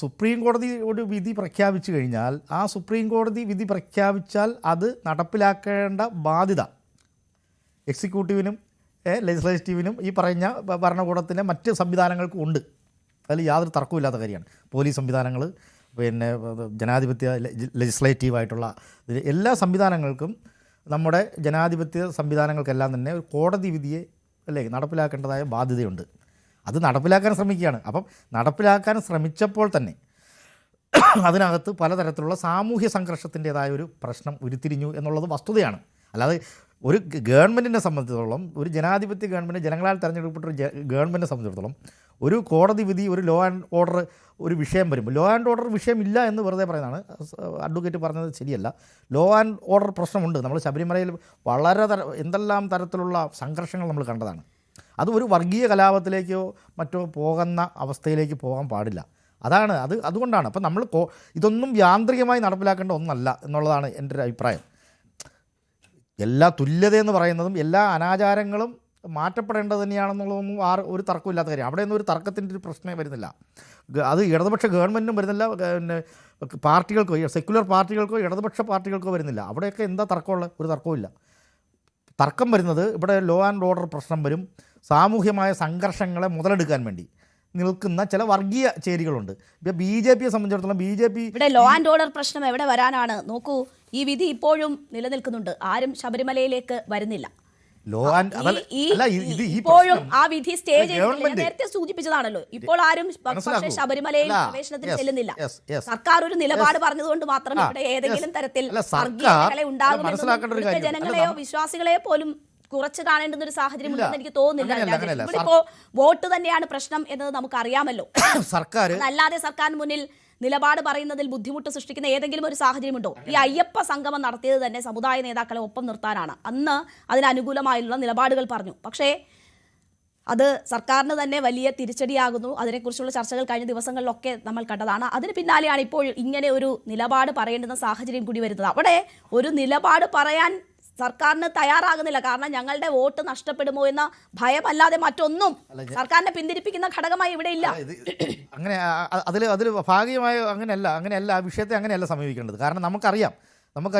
Supreme കോടതി ഒരു വിധി പ്രഖ്യാപിച്ചു കഴിഞ്ഞാൽ ആ സുപ്രീം കോടതി വിധി പ്രഖ്യാപിച്ചാൽ അത് നടപ്പിലാക്കേണ്ട ബാധ്യത എക്സിക്യൂട്ടീവിനും ലെജിസ്ലേറ്റീവിനും ഈ പറഞ്ഞ ഭരണകൂടത്തിൻ്റെ മറ്റ് സംവിധാനങ്ങൾക്കും ഉണ്ട്. അതിൽ യാതൊരു തർക്കമില്ലാത്ത കാര്യമാണ്. പോലീസ് സംവിധാനങ്ങൾ, പിന്നെ ജനാധിപത്യ ലെജിസ്ലേറ്റീവായിട്ടുള്ള എല്ലാ സംവിധാനങ്ങൾക്കും, നമ്മുടെ ജനാധിപത്യ സംവിധാനങ്ങൾക്കെല്ലാം തന്നെ ഒരു കോടതി വിധിയെ നടപ്പിലാക്കേണ്ടതായ ബാധ്യതയുണ്ട്. അത് നടപ്പിലാക്കാൻ ശ്രമിക്കുകയാണ്. അപ്പം നടപ്പിലാക്കാൻ ശ്രമിച്ചപ്പോൾ തന്നെ അതിനകത്ത് പലതരത്തിലുള്ള സാമൂഹ്യ സംഘർഷത്തിൻ്റേതായ ഒരു പ്രശ്നം ഉരുത്തിരിഞ്ഞു എന്നുള്ളത് വസ്തുതയാണ്. അല്ലാതെ ഒരു ഗവൺമെൻറ്റിനെ സംബന്ധിച്ചിടത്തോളം, ഒരു ജനാധിപത്യ ഗവൺമെൻറ്, ജനങ്ങളാൽ തിരഞ്ഞെടുക്കപ്പെട്ട ഒരു ഗവൺമെൻറ്റിനെ സംബന്ധിച്ചിടത്തോളം ഒരു കോടതി വിധി, ഒരു ലോ ആൻഡ് ഓർഡർ ഒരു വിഷയം വരുമ്പോൾ, ലോ ആൻഡ് ഓർഡർ വിഷയമില്ല എന്ന് വെറുതെ പറയുന്നതാണ്. അഡ്വക്കേറ്റ് പറഞ്ഞത് ശരിയല്ല. ലോ ആൻഡ് ഓർഡർ പ്രശ്നമുണ്ട്. നമ്മൾ ശബരിമലയിൽ വളരെ എന്തെല്ലാം തരത്തിലുള്ള സംഘർഷങ്ങൾ നമ്മൾ കണ്ടതാണ്. അത് ഒരു വർഗീയ കലാപത്തിലേക്കോ മറ്റോ പോകുന്ന അവസ്ഥയിലേക്ക് പോകാൻ പാടില്ല. അതുകൊണ്ടാണ്. അപ്പം നമ്മൾ ഇതൊന്നും യാന്ത്രികമായി നടപ്പിലാക്കേണ്ട ഒന്നല്ല എന്നുള്ളതാണ് എൻ്റെ ഒരു അഭിപ്രായം. എല്ലാ തുല്യതയെന്ന് പറയുന്നതും എല്ലാ അനാചാരങ്ങളും മാറ്റപ്പെടേണ്ടത് തന്നെയാണെന്നുള്ളതൊന്നും ഒരു തർക്കമില്ലാത്ത കാര്യം. അവിടെയൊന്നും ഒരു തർക്കത്തിൻ്റെ ഒരു പ്രശ്നമേ വരുന്നില്ല. അത് ഇടതുപക്ഷ ഗവൺമെൻറ്റിനും വരുന്നില്ല, പിന്നെ പാർട്ടികൾക്കോ, സെക്യുലർ പാർട്ടികൾക്കോ ഇടതുപക്ഷ പാർട്ടികൾക്കോ വരുന്നില്ല. അവിടെയൊക്കെ എന്താ തർക്കമുള്ളത്? ഒരു തർക്കവുമില്ല. തർക്കം വരുന്നത് ഇവിടെ ലോ ആൻഡ് ഓർഡർ പ്രശ്നം വരും. സാമൂഹ്യമായ സംഘർഷങ്ങളെ മുതലെടുക്കാൻ വേണ്ടി നിൽക്കുന്ന ചില വർഗീയ ചേരികളുണ്ട്. ഇപ്പോൾ BJPയെ സംബന്ധിച്ചിടത്തോളം ഇവിടെ ലോ ആൻഡ് ഓർഡർ പ്രശ്നം എവിടെ വരാനാണ്? നോക്കൂ, ഈ വിധി ഇപ്പോഴും നിലനിൽക്കുന്നുണ്ട്. ആരും ശബരിമലയിലേക്ക് വരുന്നില്ല. ഇപ്പോഴും ആ വിധി സ്റ്റേ ചെയ്ത് നേരത്തെ സൂചിപ്പിച്ചതാണല്ലോ. ഇപ്പോൾ ആരും പക്ഷേ ശബരിമലയിൽ പ്രവേശനത്തിന് ചെല്ലുന്നില്ല. സർക്കാർ ഒരു നിലപാട് പറഞ്ഞതുകൊണ്ട് മാത്രം ഇവിടെ ഏതെങ്കിലും തരത്തിൽ ഉണ്ടാകുമെന്ന് ജനങ്ങളെയോ വിശ്വാസികളെയോ പോലും കുറച്ച് കാണേണ്ടുന്ന ഒരു സാഹചര്യം ഉണ്ടെന്ന് എനിക്ക് തോന്നുന്നില്ല. ഇവിടെ ഇപ്പോ വോട്ട് തന്നെയാണ് പ്രശ്നം എന്നത് നമുക്കറിയാമല്ലോ. സർക്കാർ അല്ലാതെ സർക്കാരിന് മുന്നിൽ നിലപാട് പറയുന്നതിൽ ബുദ്ധിമുട്ട് സൃഷ്ടിക്കുന്ന ഏതെങ്കിലും ഒരു സാഹചര്യമുണ്ടോ? ഈ അയ്യപ്പ സംഗമം നടത്തിയത് തന്നെ സമുദായ നേതാക്കളെ ഒപ്പം നിർത്താനാണ്. അന്ന് അതിനനുകൂലമായുള്ള നിലപാടുകൾ പറഞ്ഞു. പക്ഷേ അത് സർക്കാരിന് തന്നെ വലിയ തിരിച്ചടിയാകുന്നു. അതിനെക്കുറിച്ചുള്ള ചർച്ചകൾ കഴിഞ്ഞ ദിവസങ്ങളിലൊക്കെ നമ്മൾ കണ്ടതാണ്. അതിന് പിന്നാലെയാണ് ഇപ്പോൾ ഇങ്ങനെ ഒരു നിലപാട് പറയേണ്ടുന്ന സാഹചര്യം കൂടി വരുന്നത്. അവിടെ ഒരു നിലപാട് പറയാൻ സർക്കാരിന് തയ്യാറാകുന്നില്ല. കാരണം ഞങ്ങളുടെ വോട്ട് നഷ്ടപ്പെടുമോ എന്ന ഭയമല്ലാതെ മറ്റൊന്നും സർക്കാരിനെ പിന്തിരിപ്പിക്കുന്ന ഘടകമായി ഇവിടെ ഇല്ല. അങ്ങനെ അതിൽ ഭാഗികമായ അങ്ങനെയല്ല ആ വിഷയത്തെ അങ്ങനെയല്ല സമീപിക്കേണ്ടത്. കാരണം നമുക്കറിയാം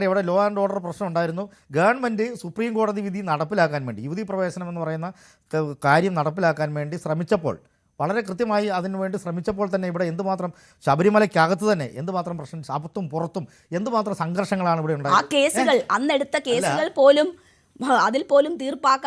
ഇവിടെ ലോ ആൻഡ് ഓർഡർ പ്രശ്നം ഉണ്ടായിരുന്നു. ഗവൺമെൻറ് സുപ്രീം കോടതി വിധി നടപ്പിലാക്കാൻ വേണ്ടി, യുവതീ പ്രവേശനം എന്ന് പറയുന്ന കാര്യം നടപ്പിലാക്കാൻ വേണ്ടി ശ്രമിച്ചപ്പോൾ, വളരെ കൃത്യമായി അതിനുവേണ്ടി ശ്രമിച്ചപ്പോൾ തന്നെ ഇവിടെ എന്തുമാത്രം ശബരിമലയ്ക്കകത്ത് തന്നെ എന്തുമാത്രം പ്രശ്നം, അകത്തും പുറത്തും എന്തുമാത്രം സംഘർഷങ്ങളാണ് ഇവിടെ ഉണ്ടായത്. ആ കേസുകൾ, അന്നെടുത്ത കേസുകൾ പോലും അതിൽ പോലും തീർപ്പാക്കാൻ